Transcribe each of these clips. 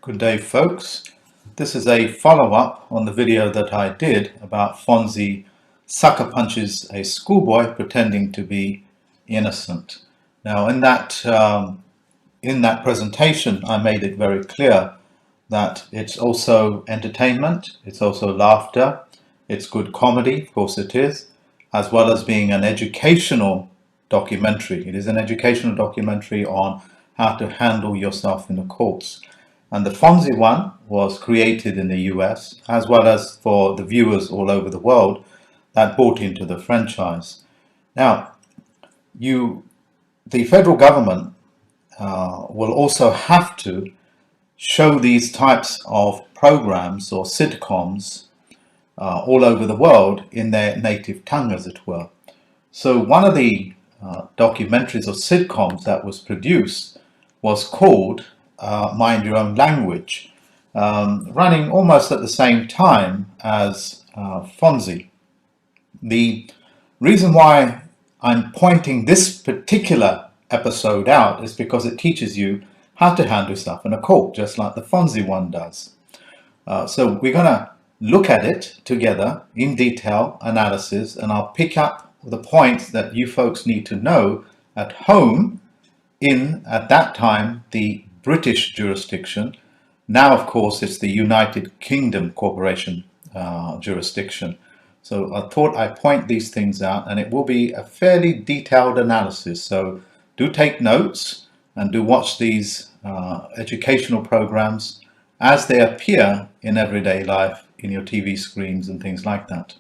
Good day, folks. This is a follow-up on the video that I did about Fonzie sucker punches a schoolboy pretending to be innocent. Now, in that presentation, I made it very clear that it's also entertainment, it's also laughter, it's good comedy, of course it is, as well as being an educational documentary. It is an educational documentary on how to handle yourself in the courts. And the Fonzie one was created in the US, as well as for the viewers all over the world that bought into the franchise. Now, the federal government will also have to show these types of programs or sitcoms all over the world in their native tongue, as it were. So one of the documentaries or sitcoms that was produced was called Mind Your Own Language, running almost at the same time as Fonzie. The reason why I'm pointing this particular episode out is because it teaches you how to handle stuff in a court, just like the Fonzie one does. So we're going to look at it together in detail analysis, and I'll pick up the points that you folks need to know at home in, at that time, the British jurisdiction. Now, of course, it's the United Kingdom Corporation jurisdiction. So I thought I'd point these things out, and it will be a fairly detailed analysis. So do take notes and do watch these educational programs as they appear in everyday life, in your TV screens and things like that.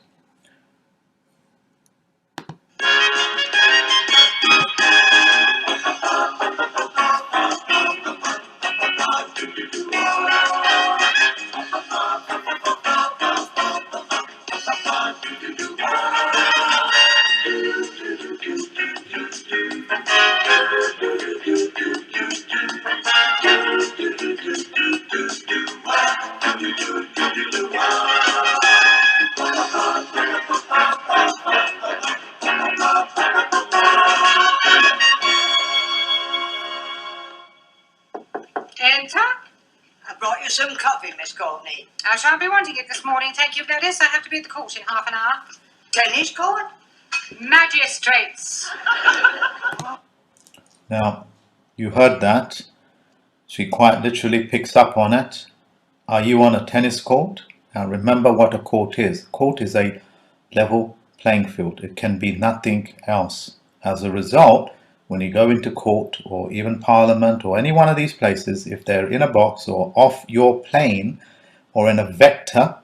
Enter. I brought you some coffee, Miss Courtney. I shan't be wanting it this morning, thank you, Gladys. I have to be at the court in half an hour. Tennis court? Magistrates. Now, you heard that. She quite literally picks up on it. Are you on a tennis court? Now remember what a court is. Court is a level playing field. It can be nothing else. As a result, when you go into court or even Parliament or any one of these places, if they're in a box or off your plane or in a vector,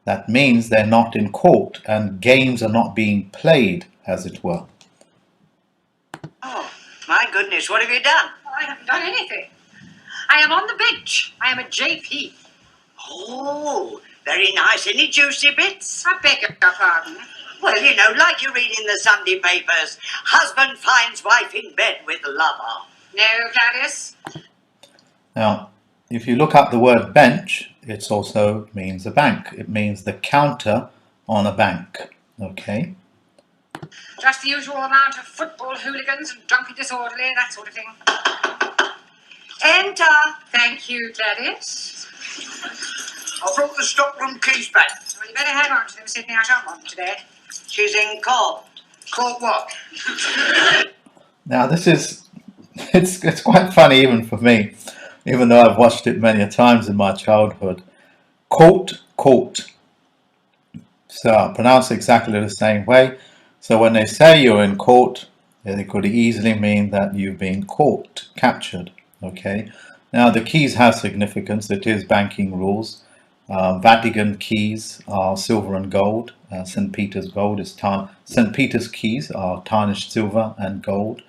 that means they're not in court and games are not being played, as it were. Oh, my goodness, what have you done? I haven't done anything. I am on the bench. I am a JP. Oh, very nice. Any juicy bits? I beg your pardon. Well, you know, like you read in the Sunday papers, husband finds wife in bed with lover. No, Gladys. Now, if you look up the word bench, it also means a bank. It means the counter on a bank. Okay? Just the usual amount of football hooligans and drunken disorderly, that sort of thing. Enter. Thank you, Gladys. I brought the stockroom keys back. Well, you better hang on to them, Sydney. I shan't want them today. She's in court. Court what? Now this is, it's quite funny even for me, even though I've watched it many a times in my childhood. Court, court. So I pronounce it exactly the same way. So when they say you're in court, it could easily mean that you've been caught, captured. Okay. Now the keys have significance. It is banking rules. Vatican keys are silver and gold. St. Peter's gold is St. Peter's keys are tarnished silver and gold.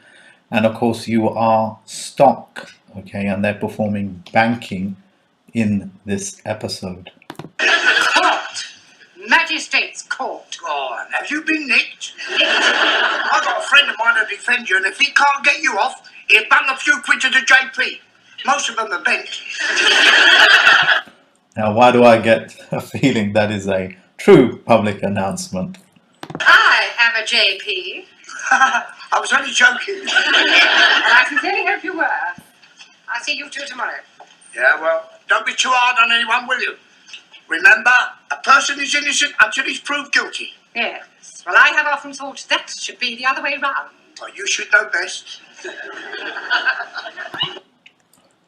And of course you are stock. Okay, and they're performing banking in this episode. Court. Magistrates' court. Go on, have you been nicked? I've got a friend of mine to defend you, and if he can't get you off, he'll bung a few quid to the JP. Most of them are bent. Now, why do I get a feeling that is a true public announcement? I am a JP. I was only joking. And I sincerely hope you were. I'll see you two tomorrow. Yeah, well, Don't be too hard on anyone, will you? Remember, a person is innocent until he's proved guilty. Yes. Well, I have often thought that should be the other way round. Well, you should know best.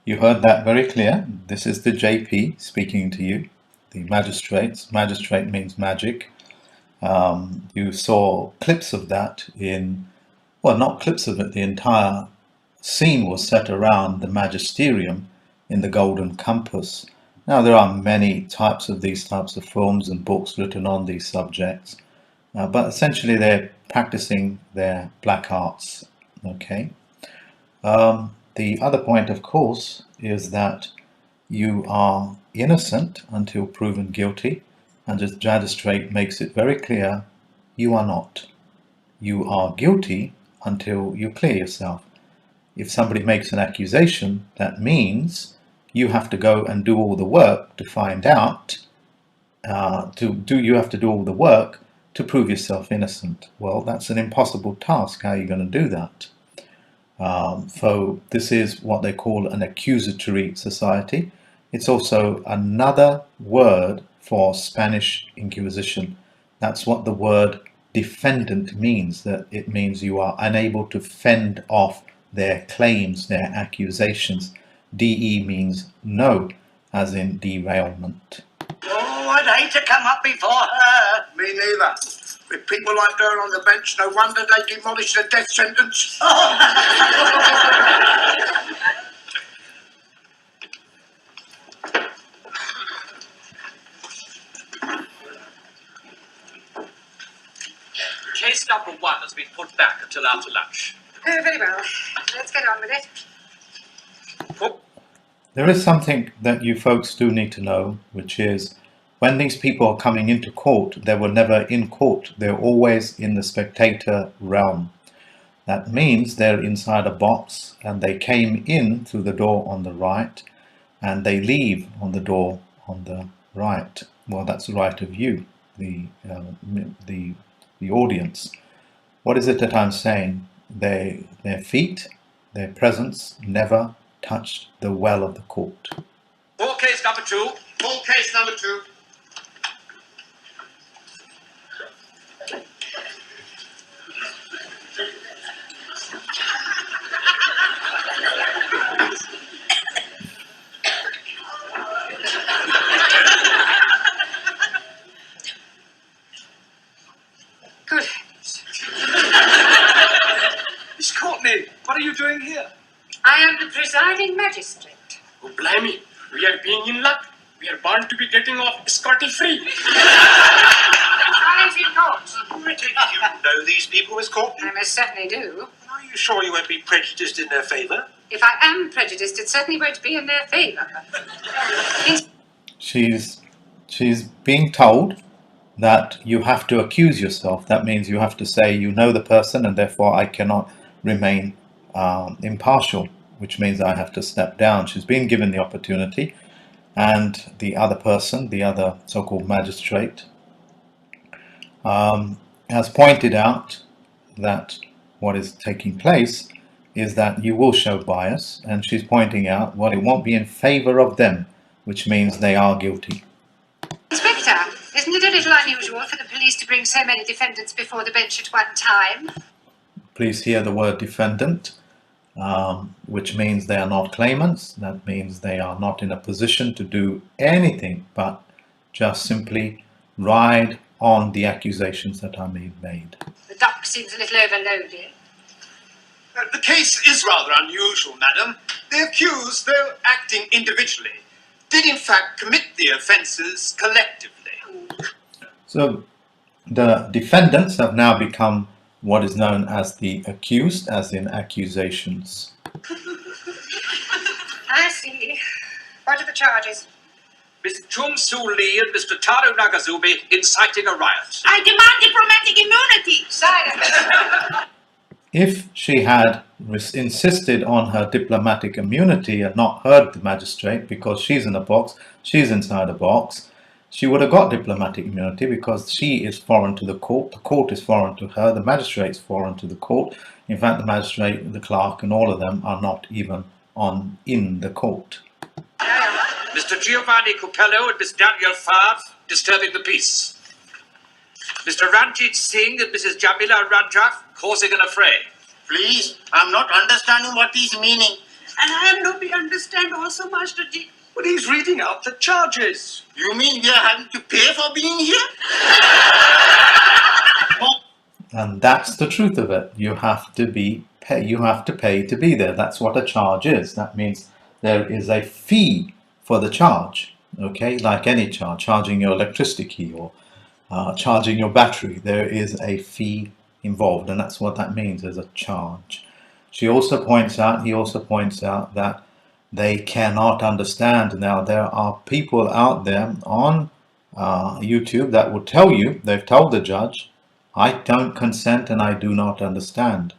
You heard that very clear. This is the JP speaking to you, the magistrates. Magistrate means magic. You saw clips of that well, not clips of it, the entire scene was set around the magisterium in the Golden Compass. Now, there are many types of these types of films and books written on these subjects, but essentially they're practicing their black arts, okay? The other point, of course, is that you are innocent until proven guilty, and the magistrate makes it very clear you are not. You are guilty until you clear yourself. If somebody makes an accusation, that means you have to go and do all the work to find out, you have to do all the work to prove yourself innocent. Well, that's an impossible task. How are you going to do that? So this is what they call an accusatory society. It's also another word for Spanish Inquisition. That's what the word defendant means, that it means you are unable to fend off their claims, their accusations. DE means no, as in derailment. Oh, I'd hate to come up before her. Me neither. With people like her on the bench, no wonder they demolished the death sentence. Case number 1 has been put back until after lunch. Oh, very well. Let's get on with it. There is something that you folks do need to know, which is when these people are coming into court, they were never in court. They're always in the spectator realm. That means they're inside a box and they came in through the door on the right and they leave on the door on the right. Well, that's the right of you, the audience. What is it that I'm saying? Their feet, their presence never touched the well of the court. Full case number 2. Full case number 2. Good. Miss Courtney, what are you doing here? I am the presiding magistrate. Oh, blimey, we are being in luck. We are bound to be getting off scotty-free. Silence in court. I take it you know these people, Miss Courtney? I most certainly do. Are you sure you won't be prejudiced in their favour? If I am prejudiced, it certainly won't be in their favour. She's being told that you have to accuse yourself. That means you have to say you know the person and therefore I cannot remain impartial, which means I have to step down. She's been given the opportunity, and the other person, the other so-called magistrate, has pointed out that what is taking place is that you will show bias, and she's pointing out, well, it won't be in favour of them, which means they are guilty. Inspector, isn't it a little unusual for the police to bring so many defendants before the bench at one time? Please hear the word defendant, which means they are not claimants. That means they are not in a position to do anything but just simply ride on the accusations that are made. The dock seems a little overloaded. The case is rather unusual, madam. The accused, though acting individually, did in fact commit the offences collectively. So the defendants have now become what is known as the accused, as in accusations. I see. What are the charges? Mr. Chung Soo Lee and Mr. Taro Nagazubi inciting a riot. I demand diplomatic immunity. Silence. If she had insisted on her diplomatic immunity and not heard the magistrate, because she's in a box, she's inside a box, she would have got diplomatic immunity because she is foreign to the court is foreign to her, the magistrate is foreign to the court. In fact, the magistrate, the clerk and all of them are not even in the court. Mr. Giovanni Cupello and Miss Daniel Favre disturbing the peace. Mr. Ranjit Singh and Mrs. Jamila Ranjaf causing an affray. Please, I'm not understanding what he's meaning. And I am not understand also, Master Ji. But he's reading out the charges. You mean we are having to pay for being here? And that's the truth of it. You have to pay to be there. That's what a charge is. That means there is a fee for the charge. Okay, like any charge, charging your electricity key or charging your battery, there is a fee involved, and that's what that means, is a charge. He also points out that they cannot understand. Now, there are people out there on YouTube that will tell you, they've told the judge, I don't consent and I do not understand.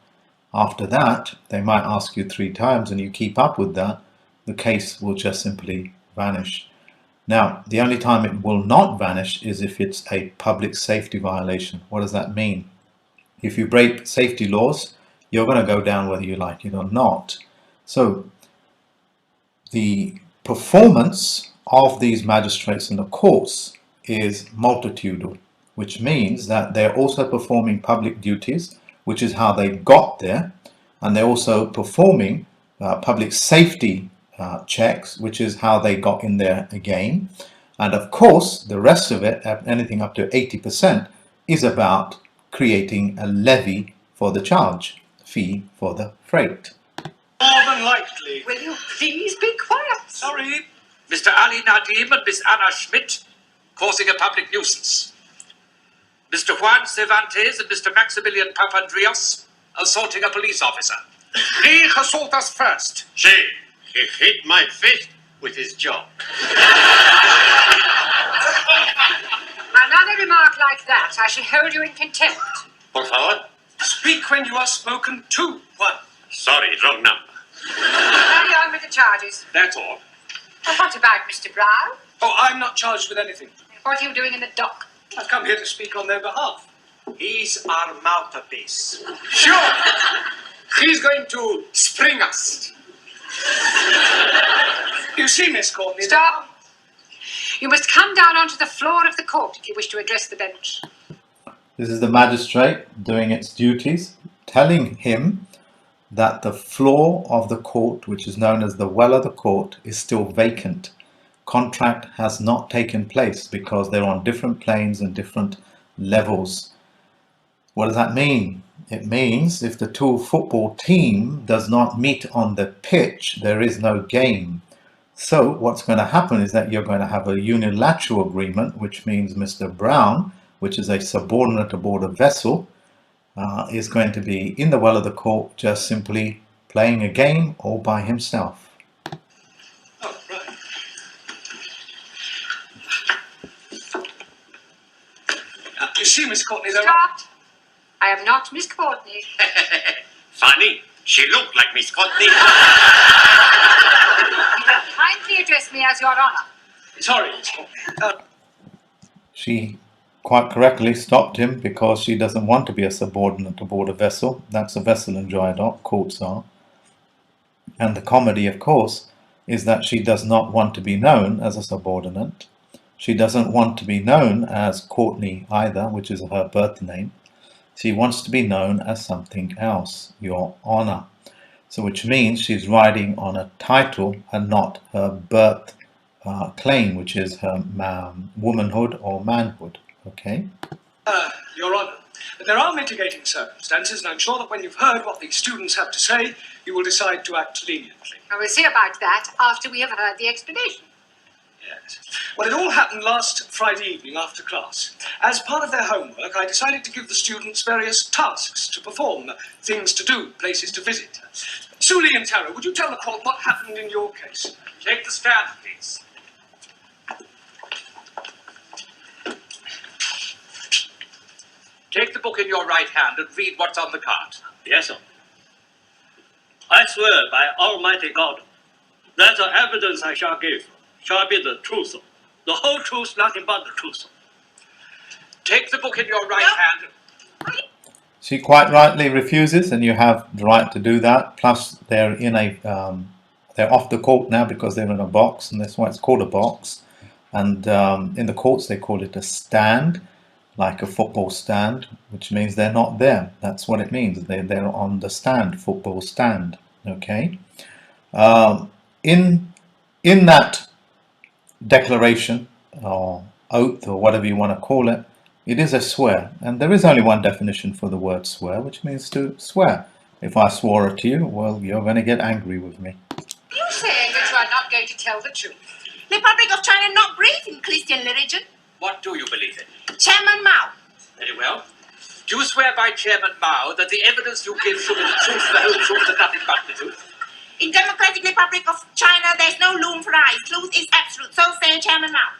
After that, they might ask you 3 times and you keep up with that, the case will just simply vanish. Now, the only time it will not vanish is if it's a public safety violation. What does that mean? If you break safety laws, you're going to go down whether you like it or not. So, the performance of these magistrates in the courts is multitudinal, which means that they're also performing public duties, which is how they got there, and they're also performing public safety checks, which is how they got in there again. And of course, the rest of it, anything up to 80%, is about creating a levy for the charge, fee for the freight. More than likely. Will you please be quiet? Sorry. Mr. Ali Nadim and Miss Anna Schmidt causing a public nuisance. Mr. Juan Cervantes and Mr. Maximilian Papandreou assaulting a police officer. He assault us first. See, he hit my fist with his jaw. Another remark like that, I shall hold you in contempt. Por favor. Speak when you are spoken to, Juan. Sorry, wrong number. Carry on with the charges. That's all. Well, what about Mr. Brown? Oh, I'm not charged with anything. What are you doing in the dock? I've come here to speak on their behalf. He's our mouthpiece. Sure. He's going to spring us. You see, Miss Courtney... Stop. You must come down onto the floor of the court if you wish to address the bench. This is the magistrate doing its duties, telling him that the floor of the court, which is known as the well of the court, is still vacant. Contract has not taken place because they're on different planes and different levels. What does that mean? It means if the two football team does not meet on the pitch, there is no game. So what's going to happen is that you're going to have a unilateral agreement, which means Mr. Brown, which is a subordinate aboard a vessel, is going to be in the well of the court just simply playing a game all by himself. Oh, right. You see, Miss Courtney, there are... Stop. I am not Miss Courtney. Funny, she looked like Miss Courtney. You will kindly address me as Your Honour. Sorry, Miss Courtney. She quite correctly stopped him because she doesn't want to be a subordinate aboard a vessel. That's a vessel in dry dock, courts are. And the comedy, of course, is that she does not want to be known as a subordinate. She doesn't want to be known as Courtney either, which is her birth name. She wants to be known as something else, Your Honour. So which means she's riding on a title and not her birth claim, which is her womanhood or manhood. Okay? Your Honour, there are mitigating circumstances, and I'm sure that when you've heard what the students have to say, you will decide to act leniently. I will see about that after we have heard the explanation. Yes. Well, it all happened last Friday evening after class. As part of their homework, I decided to give the students various tasks to perform, things to do, places to visit. Suli and Tara, would you tell the court what happened in your case? Take the stand, please. Take the book in your right hand and read what's on the card. Yes, sir. I swear by Almighty God that the evidence I shall give shall be the truth, the whole truth, nothing but the truth. Take the book in your right hand. She quite rightly refuses, and you have the right to do that. Plus, they're in a they're off the court now because they're in a box, and that's why it's called a box. And in the courts they call it a stand, like a football stand, which means they're not there. That's what it means. They're on the stand, football stand. Okay. In that declaration or oath or whatever you want to call it, it is a swear, and there is only one definition for the word swear, which means to swear. If I swore at you, well, you're going to get angry with me. You saying that you are not going to tell the truth? The Republic of China not believe in Christian religion. What do you believe in? Chairman Mao. Very well. Do you swear by Chairman Mao that the evidence you give shall be the truth, the whole truth, and nothing but the truth? In Democratic Republic of China, there's no room for lies. Truth is absolute. So say Chairman Mao.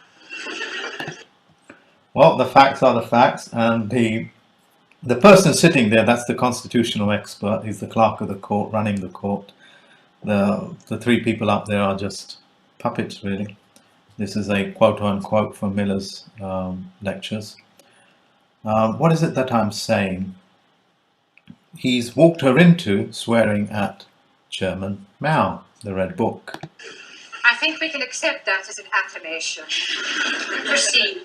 Well, the facts are the facts, and the person sitting there, that's the constitutional expert. He's the clerk of the court, running the court. The three people up there are just puppets, really. This is a quote-unquote from Miller's lectures. What is it that I'm saying? He's walked her into swearing at Chairman Mao, the Red Book. I think we can accept that as an affirmation. Proceed.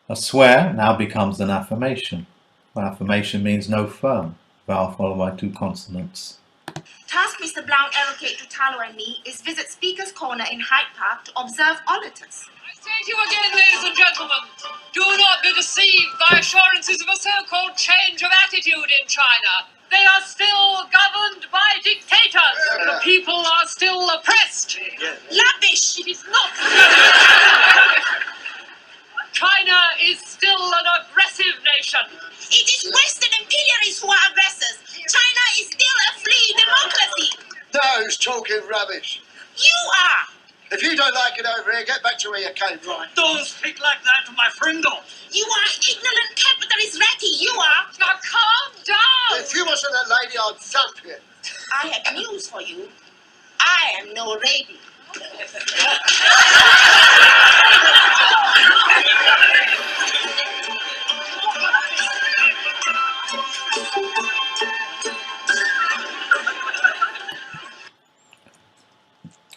A swear now becomes an affirmation. An affirmation means no firm, vowel followed by two consonants. Task Mr. Blount allocate to Talo and me is visit Speaker's Corner in Hyde Park to observe auditors. I say to you again, ladies and gentlemen, do not be deceived by assurances of a so-called change of attitude in China. They are still governed by dictators. The people are still oppressed. Rubbish! It is not. China is still an aggressive nation. It is Western imperialists who are aggressors. China is still a free democracy. Those talking rubbish. You are. If you don't like it over here, get back to where you came from. Don't speak like that to my friend. You are ignorant capitalist ratty. You are. Now calm down. If you wasn't a lady, I'd thump you. I have news for you. I am no lady.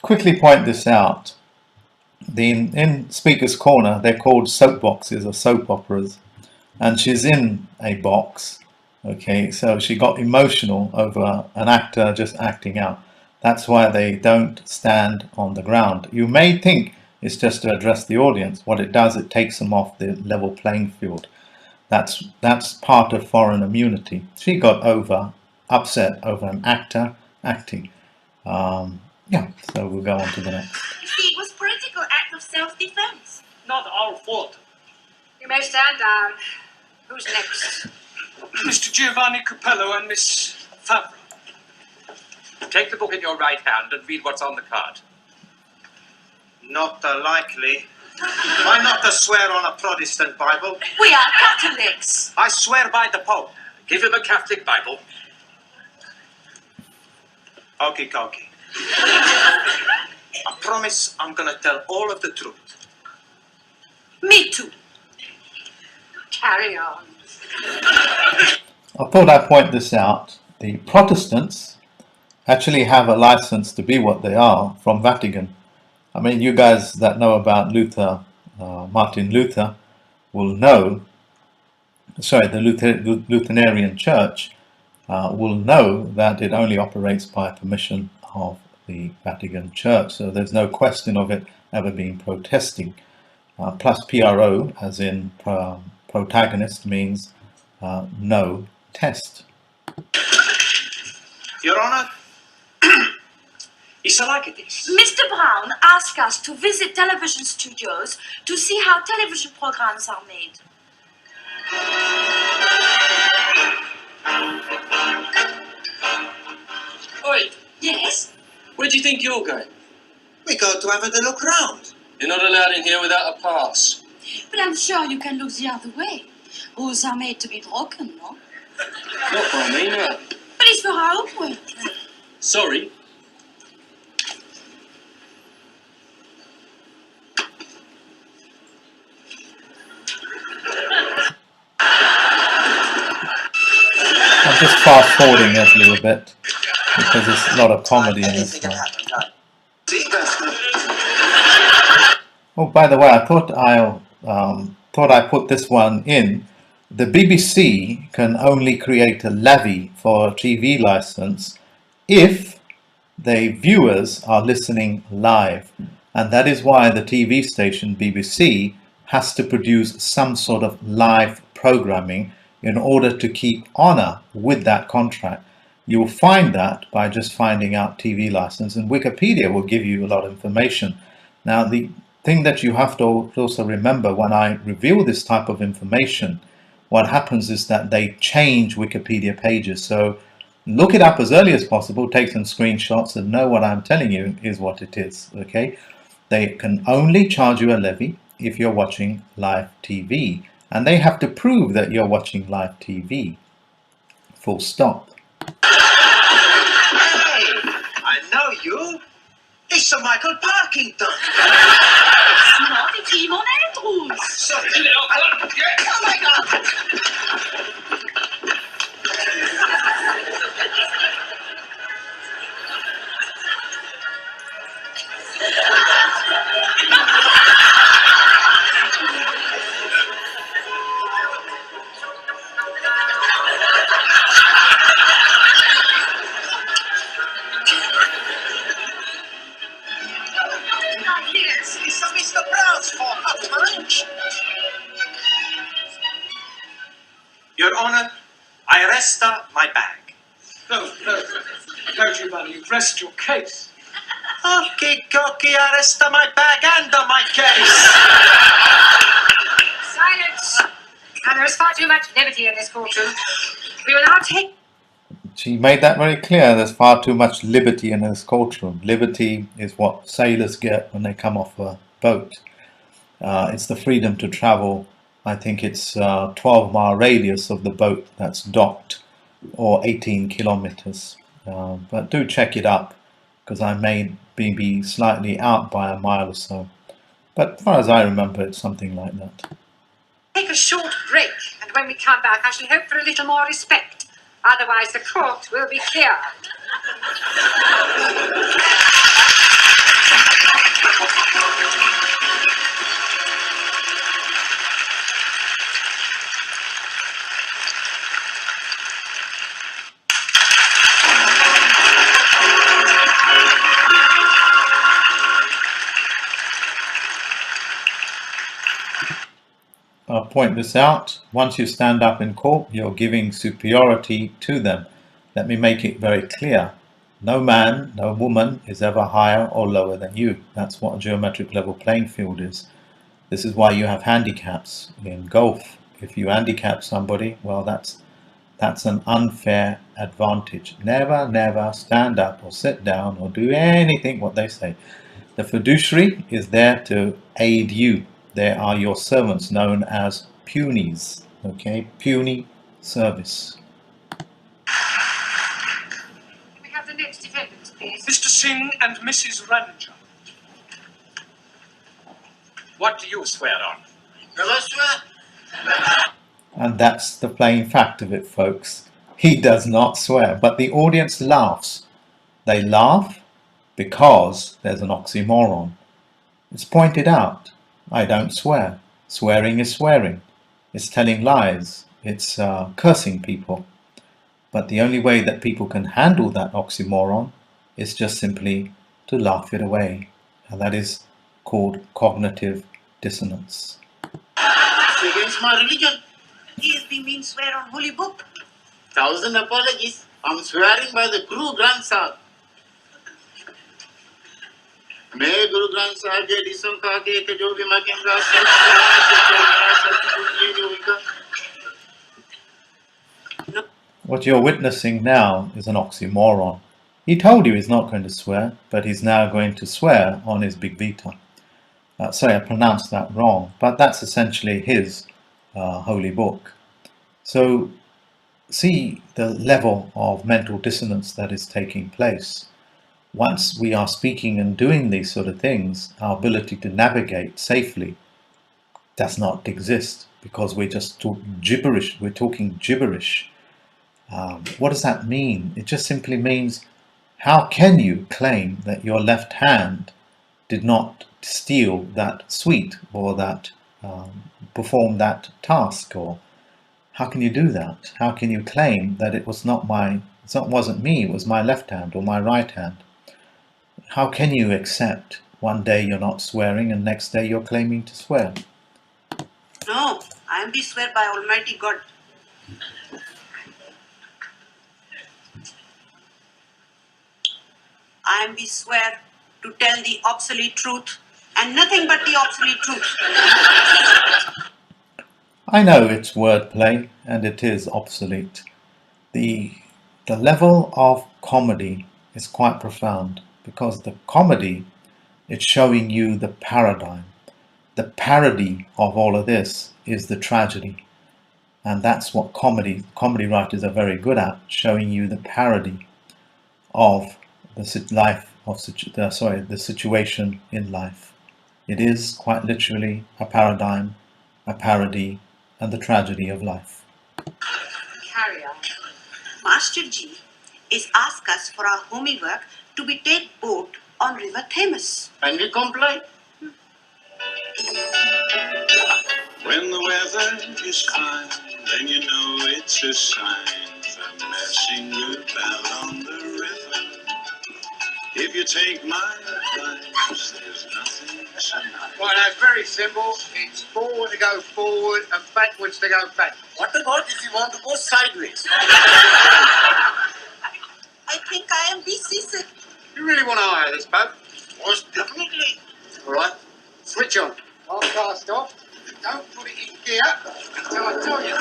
Quickly point this out. In Speaker's Corner, they're called soapboxes or soap operas, and she's in a box. Okay, so she got emotional over an actor just acting out. That's why they don't stand on the ground. You may think it's just to address the audience. What it does, it takes them off the level playing field. That's part of foreign immunity. She got upset over an actor acting. Yeah, so we'll go on to the next. You see, it was political act of self-defense. Not our fault. You may stand down. Who's next? Mr. Giovanni Capello and Miss Fabra. Take the book in your right hand and read what's on the card. Not likely. Why not to swear on a Protestant Bible? We are Catholics. I swear by the Pope. Give him a Catholic Bible. Okie dokie. I promise I'm gonna tell all of the truth. Me too. Carry on. I thought I'd point this out. The Protestants actually have a license to be what they are from Vatican. I mean, you guys that know about Luther, Martin Luther, will know, the Lutheran Church will know that it only operates by permission of the Vatican Church. So there's no question of it ever being protesting. Plus PRO, as in protagonist, means no test. Your Honor, It's like this. Mr. Brown asked us to visit television studios to see how television programs are made. Oi, Yes? where do you think you're going? We go to have a look round. You're not allowed in here without a pass. But I'm sure you can look the other way. Rules are made to be broken, no? Not for me, no. But it's for our own work. Sorry. I'm just fast forwarding it a little bit because there's a lot of comedy in this one. Oh, by the way, I thought I put this one in. The BBC can only create a levy for a TV license if the viewers are listening live, and that is why the TV station BBC has to produce some sort of live programming in order to keep honor with that contract. You'll find that by just finding out TV license, and Wikipedia will give you a lot of information. Now, the thing that you have to also remember when I reveal this type of information, what happens is that they change Wikipedia pages. So look it up as early as possible, take some screenshots, and know what I'm telling you is what it is, okay? They can only charge you a levy if you're watching live TV, and they have to prove that you're watching live TV. Full stop. Hey, I know you. It's Sir Michael Parkington. Petit, mon aide, Sorry. Oh my God. Yes, it's Mr. Brown's fault, not mine. Your Honor, I arrest my bag. No, Cody-Ron, you've rested your case. Okay, arrest my bag and my case. Silence! And there is far too much levity in this courtroom. We will now take... She made that very clear. There's far too much liberty in this courtroom. Liberty is what sailors get when they come off a boat. It's the freedom to travel. I think it's 12-mile radius of the boat that's docked, or 18 kilometers. But do check it up, because I may be slightly out by a mile or so. But as far as I remember, it's something like that. Take a short break, and when we come back, I shall hope for a little more respect. Otherwise, the court will be clear. I'll point this out. Once you stand up in court, you're giving superiority to them. Let me make it very clear. No man, no woman is ever higher or lower than you. That's what a geometric level playing field is. This is why you have handicaps in golf. If you handicap somebody, well, that's an unfair advantage. Never stand up or sit down or do anything what they say. The fiduciary is there to aid you. They are your servants, known as punies. Okay, puny service. Can we have the next defendants, please? Mr. Singh and Mrs. Ranger. What do you swear on? Never swear. And that's the plain fact of it, folks. He does not swear, but the audience laughs. They laugh because there's an oxymoron. It's pointed out. I don't swear. Swearing is swearing. It's telling lies. It's cursing people. But the only way that people can handle that oxymoron is just simply to laugh it away. And that is called cognitive dissonance. It's against my religion. He has been mean swear on holy book. 1,000 apologies. I'm swearing by the Guru Granth Sahib. मैं गुरु ग्रंथ साहब के हदीसों का के जो भी मैं कहूँगा What you're witnessing now is an oxymoron. He told you he's not going to swear, but he's now going to swear on his Big Vita. Sorry, I pronounced that wrong, but that's essentially his holy book. So see the level of mental dissonance that is taking place. Once we are speaking and doing these sort of things, our ability to navigate safely does not exist, because we're just gibberish. We're talking gibberish. What does that mean? It just simply means how can you claim that your left hand did not steal that sweet or that perform that task? Or how can you do that? How can you claim that it wasn't me, it was my left hand or my right hand? How can you accept one day you're not swearing and next day you're claiming to swear? No, I am be swear by Almighty God. I am be swear to tell the obsolete truth and nothing but the obsolete truth. I know it's wordplay and it is obsolete. The level of comedy is quite profound, because the comedy is showing you the paradigm. The parody of all of this is the tragedy. And that's what comedy writers are very good at, showing you the parody of the situation in life. It is quite literally a paradigm, a parody, and the tragedy of life. Carry on. Master Ji is ask us for our homework to be take boat on River Thames. And we comply. When the weather is fine, then you know it's a sign for messing about on the river. If you take my advice, there's nothing so nice. Well, that's very simple. It's forward to go forward and backwards to go back. What about if you want to go sideways? I think I am be seasick. You really want to hire this boat? Most definitely. All right, switch on. I'll cast off. Don't put it in gear until I tell you.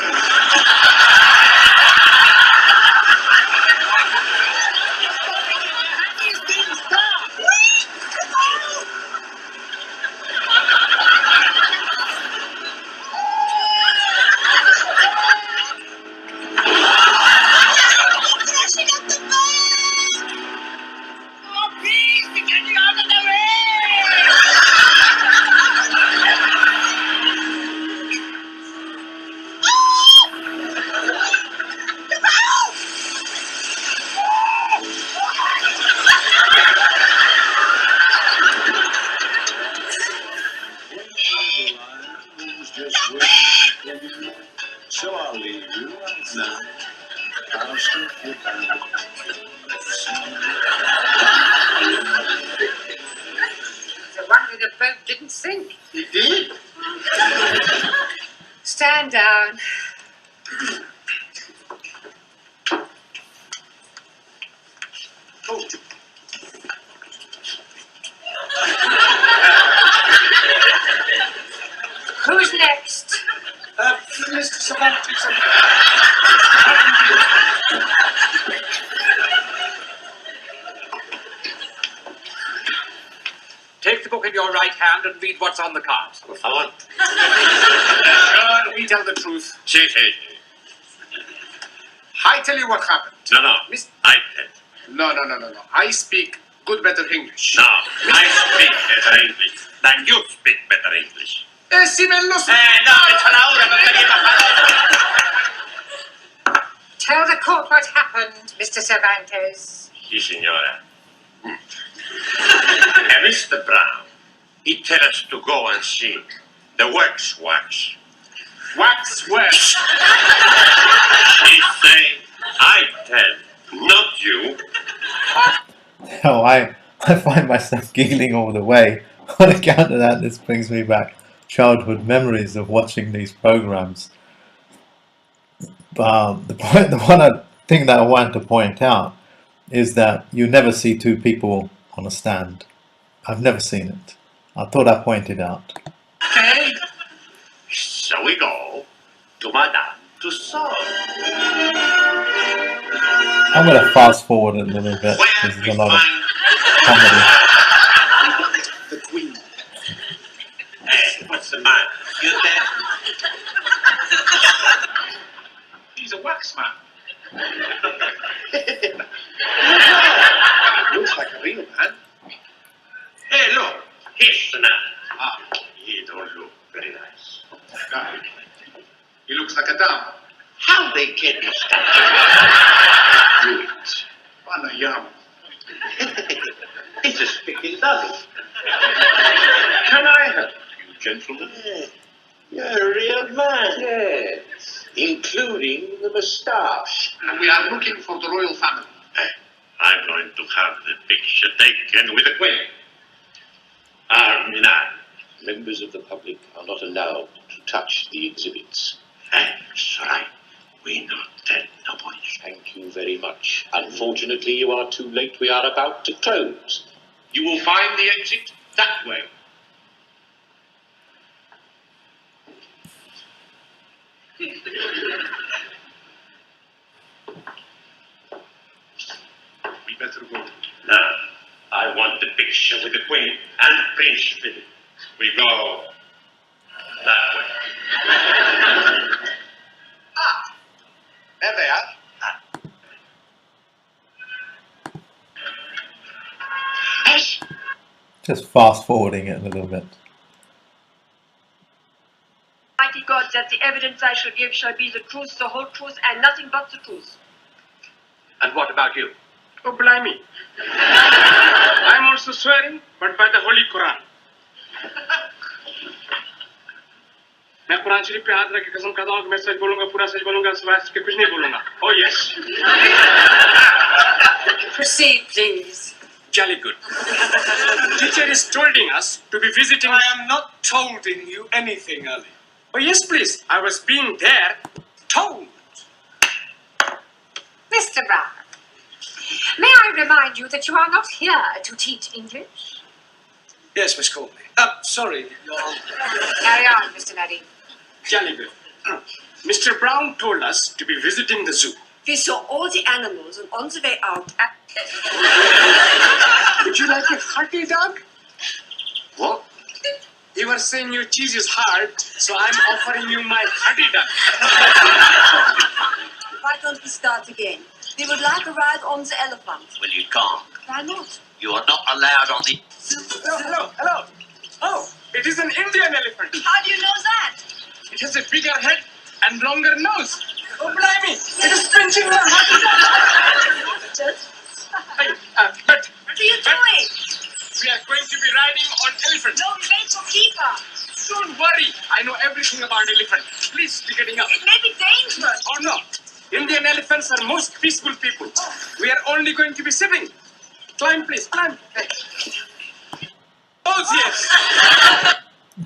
So I'll leave you right now. I'll strip you down. The one with the boat didn't sink. He did? Stand down. Oh. Who's next? Mr. Cervantes. Take the book in your right hand and read what's on the card. Por favor. Sure, we tell the truth. Sí, sí. I tell you what happened. No. Miss- I tell. No. I speak good, better English. No, I speak better English than you speak better English. Si me lo... No, echa la hora, no quería bajar. Tell the court what happened, Mr. Cervantes. Sí, señora. Mr. Brown, he tell us to go and see the wax. Wax. He say, I tell, not you. Oh, I find myself giggling all the way. On account of that, this brings me back childhood memories of watching these programs. The one thing that I wanted to point out is that you never see two people on a stand. I've never seen it. I thought I pointed out. Okay. So we go to Madame Tussauds. I'm going to fast forward a little bit. This is a lot of comedy. The Queen. Hey, what's the matter? You dead? He's a wax man. Looks like a real man. Hey, look, here's the man. Ah, He don't look very nice. God. He looks like a dam. How they get this stuff? Do it. Panayama. It's a spick lovely. Can I help you, gentlemen? You're a real man. Yes. Including the moustache. We are looking for the royal family. I'm going to have the picture taken with the Queen. Arminal. Members of the public are not allowed to touch the exhibits. That's right. We not tell no one. Thank you very much. Unfortunately, you are too late. We are about to close. You will find the exit that way. We better go. Now, I want the picture with the Queen and Prince Philip. We go that way. There they are. Just fast forwarding it a little bit. Mighty God, that the evidence I shall give shall be the truth, the whole truth, and nothing but the truth. And what about you? Oh, blimey. I'm also swearing, but by the Holy Quran. मैं कुरान शरीफ पे हाथ रख के कसम खाता हूँ कि मैं सच बोलूंगा, पूरा सच बोलूंगा, सिवाय इसके कुछ नहीं बोलूंगा. Oh yes. Proceed, please. Jolly good. Teacher is scolding us to be visiting. I am not tolding you anything, Ali. Oh yes, please. I was being there, told. Mr. Brown, may I remind you that you are not here to teach English? Yes, Miss Courtney. Sorry, Your Honor. Carry on, Mr. Nutty. Jolly good. Mr. Brown told us to be visiting the zoo. We saw all the animals, and on the way out, Would you like a hearty dog? What? You were saying your cheese is hard, so I'm offering you my hearty dog. why don't we start again? We would like a ride on the elephant. Well, you can't. Why not? You are not allowed on the... Hello. Oh, it is an Indian elephant. How do you know that? It has a bigger head and longer nose. Oh, blimey, it is pinching my heart. But What are you doing? we are going to be riding on elephant. No, we wait for keeper. Don't worry, I know everything about elephant. Please be getting up. It may be dangerous. Oh no, Indian elephants are most peaceful people. We are only going to be sitting. Climb, please, climb. Oh yes.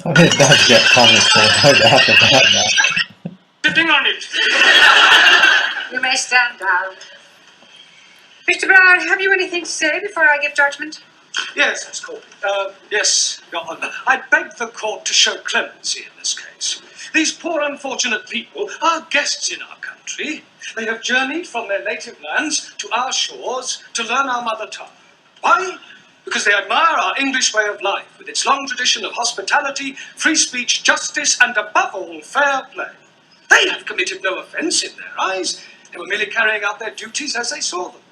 I mean, it does get comical, no doubt about that. Sitting on it. You may stand down. Mr. Brown, have you anything to say before I give judgment? Yes, Miss Court. Yes, Your Honour. I beg the court to show clemency in this case. These poor unfortunate people are guests in our country. They have journeyed from their native lands to our shores to learn our mother tongue. Why? Because they admire our English way of life, with its long tradition of hospitality, free speech, justice, and above all, fair play. They have committed no offence in their eyes. They were merely carrying out their duties as they saw them.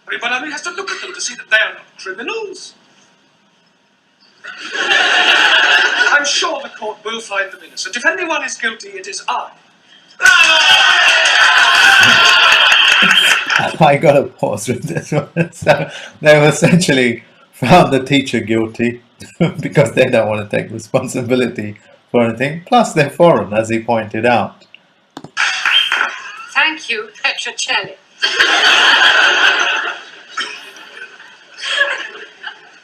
Everybody has to look at them to see that they are not criminals. I'm sure the court will find them innocent. If anyone is guilty, it is I. I got to pause with this one. So they've essentially found the teacher guilty because they don't want to take responsibility for anything. Plus, they're foreign, as he pointed out. Thank you, Petrocelli.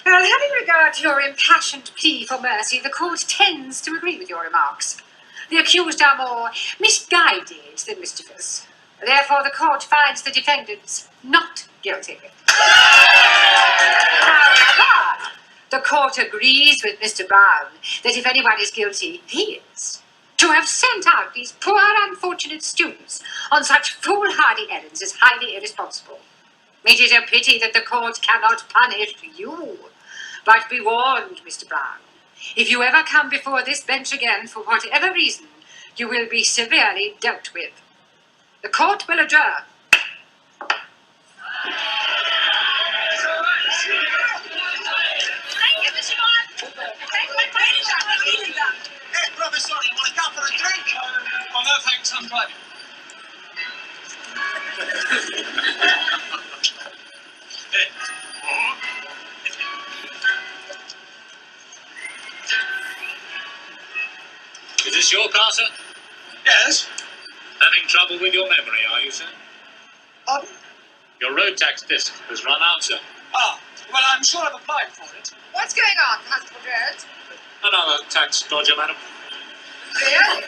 Well, having regard to your impassioned plea for mercy, the court tends to agree with your remarks. The accused are more misguided than mischievous. Therefore, the court finds the defendants not guilty. However, the court agrees with Mr. Brown that if anyone is guilty, he is. To have sent out these poor unfortunate students on such foolhardy errands is highly irresponsible. It is a pity that the court cannot punish you. But be warned, Mr. Brown, if you ever come before this bench again for whatever reason, you will be severely dealt with. The court will adjourn. Hey, Professor, you want to come for a drink? Oh, no, thanks, I'm driving. Is this your car, sir? Yes? Having trouble with your memory, are you, sir? Pardon? Your road tax disc has run out, sir. Ah, well, I'm sure I've applied for it. What's going on, Constable Jones? Another tax dodger, madam. Really?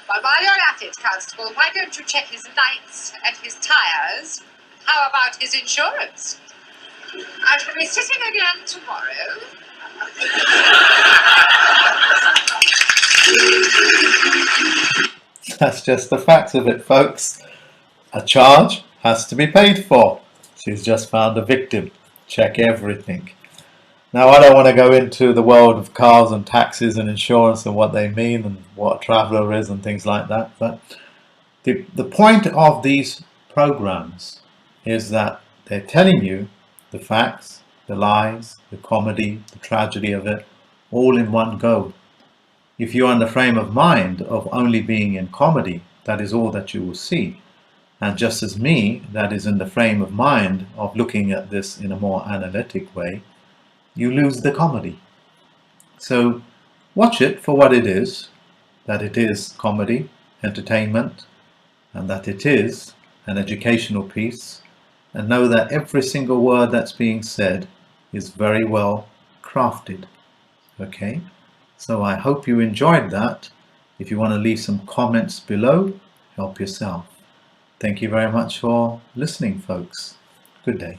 Well, while you're at it, Constable, why don't you check his lights and his tyres? How about his insurance? I shall be sitting again tomorrow. That's just the facts of it, folks. A charge has to be paid for. She's just found a victim. Check everything. Now, I don't want to go into the world of cars and taxes and insurance and what they mean and what a traveller is and things like that, but the point of these programs is that they're telling you the facts, the lies, the comedy, the tragedy of it, all in one go. If you're in the frame of mind of only being in comedy, that is all that you will see. And just as me, that is in the frame of mind of looking at this in a more analytic way, you lose the comedy. So watch it for what it is, that it is comedy, entertainment, and that it is an educational piece, and know that every single word that's being said is very well crafted. Okay, so I hope you enjoyed that. If you want to leave some comments below, help yourself. Thank you very much for listening, folks. Good day.